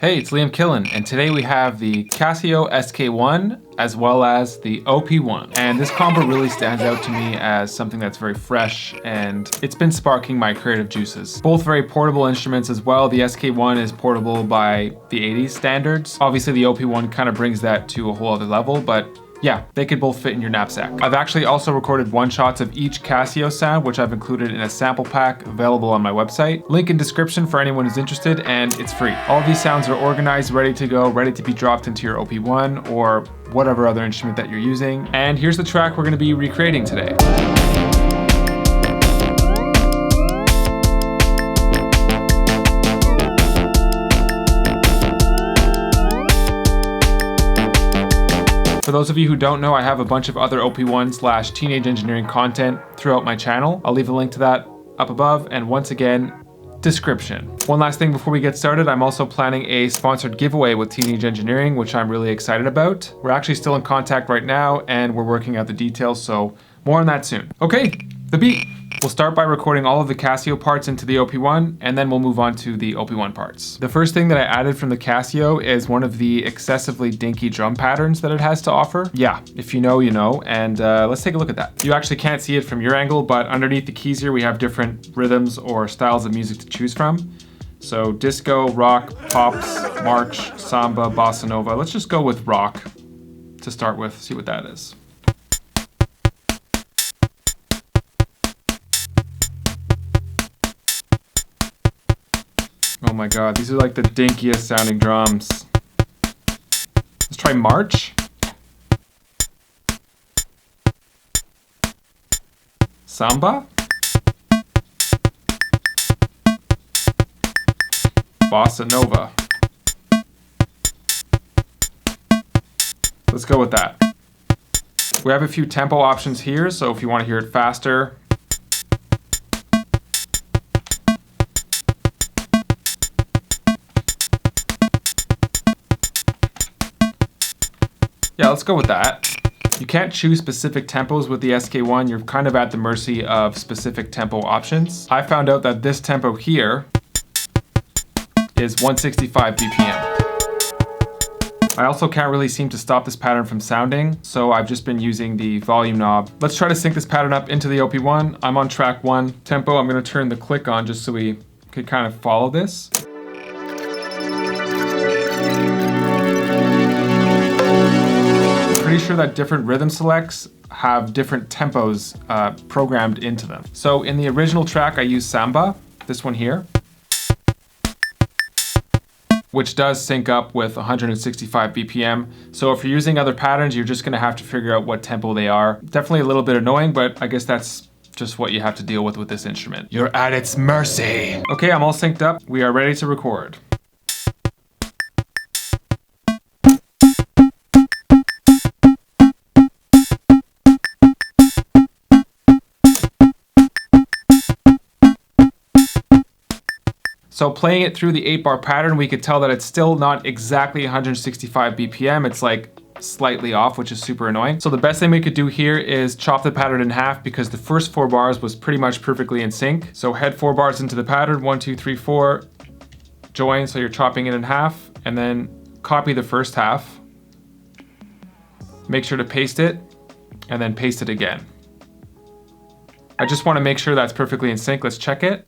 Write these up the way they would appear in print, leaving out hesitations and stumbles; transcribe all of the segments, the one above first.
Hey, it's Liam Killen, and today we have the Casio SK1 as well as the OP1. And this combo really stands out to me as something that's very fresh, and it's been sparking my creative juices. Both very portable instruments as well. The SK1 is portable by the 80s standards. Obviously the OP1 kind of brings that to a whole other level, but yeah, they could both fit in your knapsack. I've actually also recorded one-shots of each Casio sound, which I've included in a sample pack available on my website. Link in description for anyone who's interested, and it's free. All of these sounds are organized, ready to go, ready to be dropped into your OP1 or whatever other instrument that you're using. And here's the track we're gonna be recreating today. For those of you who don't know, I have a bunch of other OP1 / Teenage Engineering content throughout my channel. I'll leave a link to that up above, and once again, description. One last thing before we get started, I'm also planning a sponsored giveaway with Teenage Engineering, which I'm really excited about. We're actually still in contact right now, and we're working out the details, so more on that soon. Okay, the beat. We'll start by recording all of the Casio parts into the OP1, and then we'll move on to the OP1 parts. The first thing that I added from the Casio is one of the excessively dinky drum patterns that it has to offer. Yeah, if you know, you know, and let's take a look at that. You actually can't see it from your angle, but underneath the keys here, we have different rhythms or styles of music to choose from. So disco, rock, pops, march, samba, bossa nova. Let's just go with rock to start with, see what that is. Oh my god, these are like the dinkiest sounding drums. Let's try march. Samba. Bossa nova. Let's go with that. We have a few tempo options here, so if you want to hear it faster, yeah, let's go with that. You can't choose specific tempos with the SK1. You're kind of at the mercy of specific tempo options. I found out that this tempo here is 165 BPM. I also can't really seem to stop this pattern from sounding, so I've just been using the volume knob. Let's try to sync this pattern up into the OP1. I'm on track 1. Tempo, I'm gonna turn the click on just so we could kind of follow this. Pretty sure that different rhythm selects have different tempos programmed into them. So in the original track, I used samba, this one here, which does sync up with 165 BPM. So if you're using other patterns, you're just gonna have to figure out what tempo they are. Definitely a little bit annoying, but I guess that's just what you have to deal with this instrument. You're at its mercy. Okay, I'm all synced up. We are ready to record. So playing it through the 8-bar pattern, we could tell that it's still not exactly 165 BPM. It's like slightly off, which is super annoying. So the best thing we could do here is chop the pattern in half, because the first 4 bars was pretty much perfectly in sync. So head 4 bars into the pattern, 1, 2, 3, 4, join, so you're chopping it in half, and then copy the first half. Make sure to paste it, and then paste it again. I just want to make sure that's perfectly in sync. Let's check it.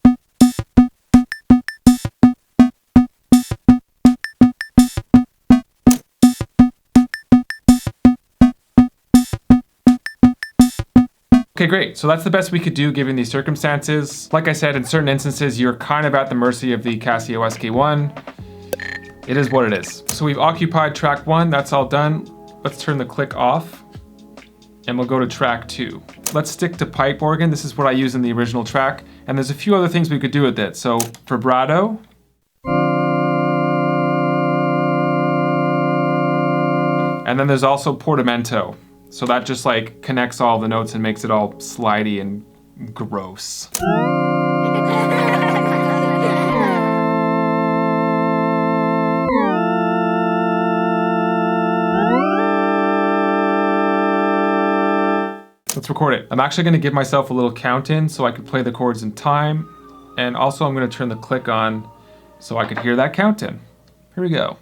Okay, great. So that's the best we could do given these circumstances. Like I said, in certain instances, you're kind of at the mercy of the Casio SK1. It is what it is. So we've occupied track 1, that's all done. Let's turn the click off, and we'll go to track 2. Let's stick to pipe organ. This is what I used in the original track, and there's a few other things we could do with it. So vibrato. And then there's also portamento. So that just like connects all the notes and makes it all slidey and gross. Let's record it. I'm actually gonna give myself a little count in so I can play the chords in time. And also I'm gonna turn the click on so I could hear that count in. Here we go.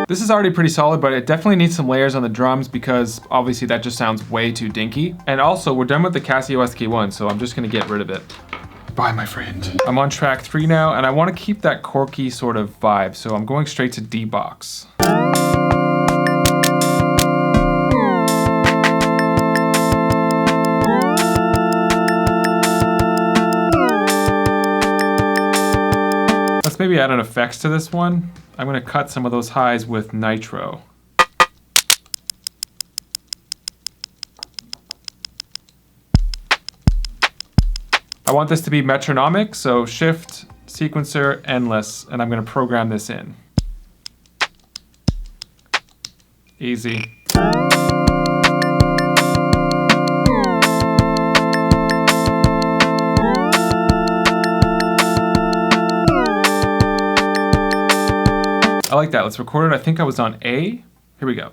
This is already pretty solid, but it definitely needs some layers on the drums because obviously that just sounds way too dinky. And also we're done with the Casio SK1, so I'm just gonna get rid of it. Bye, my friend. I'm on track 3 now, and I wanna keep that corky sort of vibe, so I'm going straight to D box. Let's maybe add an effects to this one. I'm gonna cut some of those highs with nitro. I want this to be metronomic, so shift, sequencer, endless, and I'm gonna program this in. Easy. I like that. Let's record it. I think I was on A. Here we go.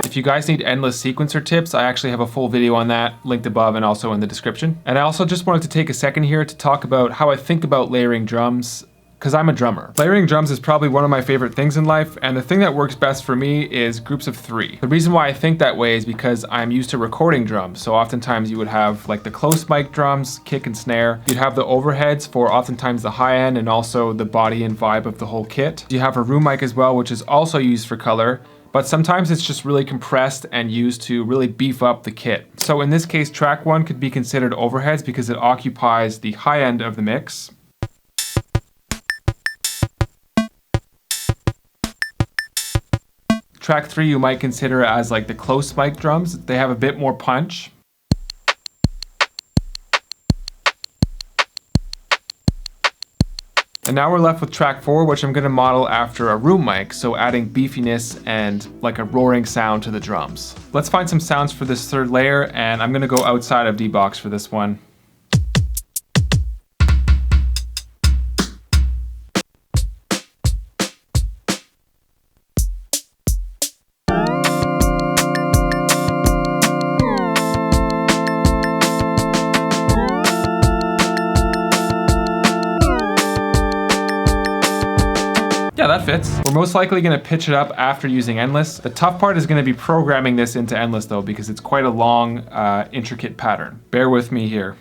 If you guys need endless sequencer tips, I actually have a full video on that linked above and also in the description. And I also just wanted to take a second here to talk about how I think about layering drums, because I'm a drummer. Layering drums is probably one of my favorite things in life, and the thing that works best for me is groups of 3. The reason why I think that way is because I'm used to recording drums, so oftentimes you would have like the close mic drums, kick and snare. You'd have the overheads for oftentimes the high end and also the body and vibe of the whole kit. You have a room mic as well, which is also used for color, but sometimes it's just really compressed and used to really beef up the kit. So in this case, track 1 could be considered overheads because it occupies the high end of the mix. Track 3 you might consider as like the close mic drums. They have a bit more punch. And now we're left with track 4, which I'm gonna model after a room mic, so adding beefiness and like a roaring sound to the drums. Let's find some sounds for this 3rd layer, and I'm gonna go outside of D-Box for this one. Yeah, that fits. We're most likely gonna pitch it up after using endless. The tough part is gonna be programming this into endless though, because it's quite a long, intricate pattern. Bear with me here.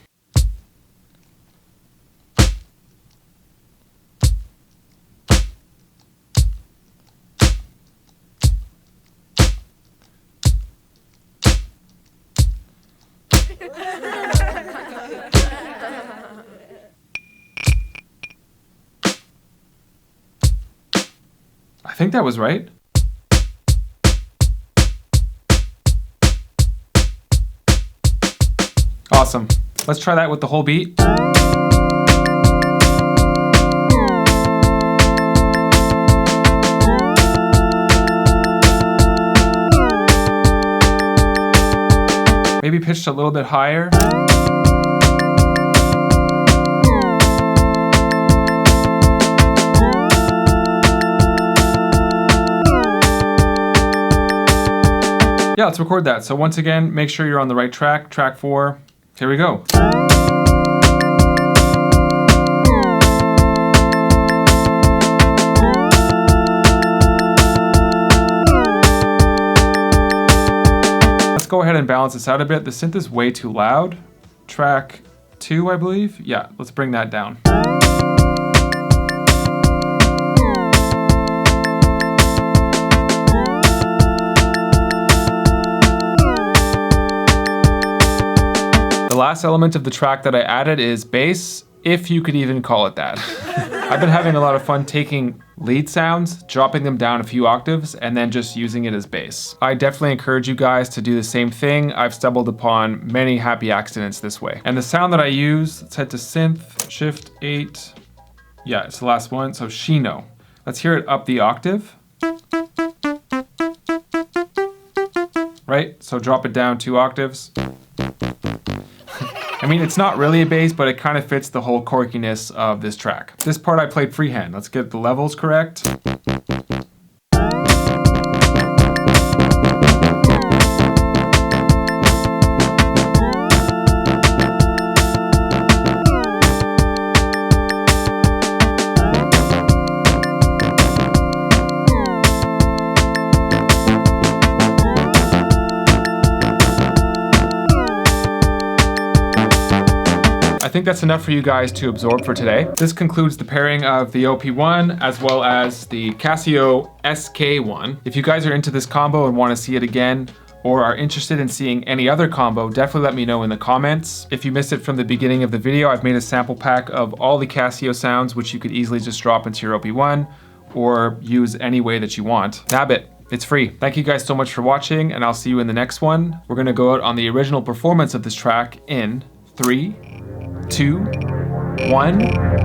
I think that was right. Awesome. Let's try that with the whole beat. Maybe pitched a little bit higher. Yeah, let's record that. So once again, make sure you're on the right track, track 4. Here we go. Let's go ahead and balance this out a bit. The synth is way too loud. Track 2, I believe. Yeah, let's bring that down. The last element of the track that I added is bass, if you could even call it that. I've been having a lot of fun taking lead sounds, dropping them down a few octaves, and then just using it as bass. I definitely encourage you guys to do the same thing. I've stumbled upon many happy accidents this way. And the sound that I use, let's head to synth, shift 8. Yeah, it's the last one, so Shino. Let's hear it up the octave. right? So drop it down 2 octaves. I mean, it's not really a bass, but it kind of fits the whole quirkiness of this track. This part I played freehand. Let's get the levels correct. I think that's enough for you guys to absorb for today. This concludes the pairing of the OP1 as well as the Casio SK1. If you guys are into this combo and want to see it again, or are interested in seeing any other combo, definitely let me know in the comments. If you missed it from the beginning of the video, I've made a sample pack of all the Casio sounds, which you could easily just drop into your OP1 or use any way that you want. Nab it. It's free. Thank you guys so much for watching, and I'll see you in the next one. We're gonna go out on the original performance of this track in 3, 2, 1.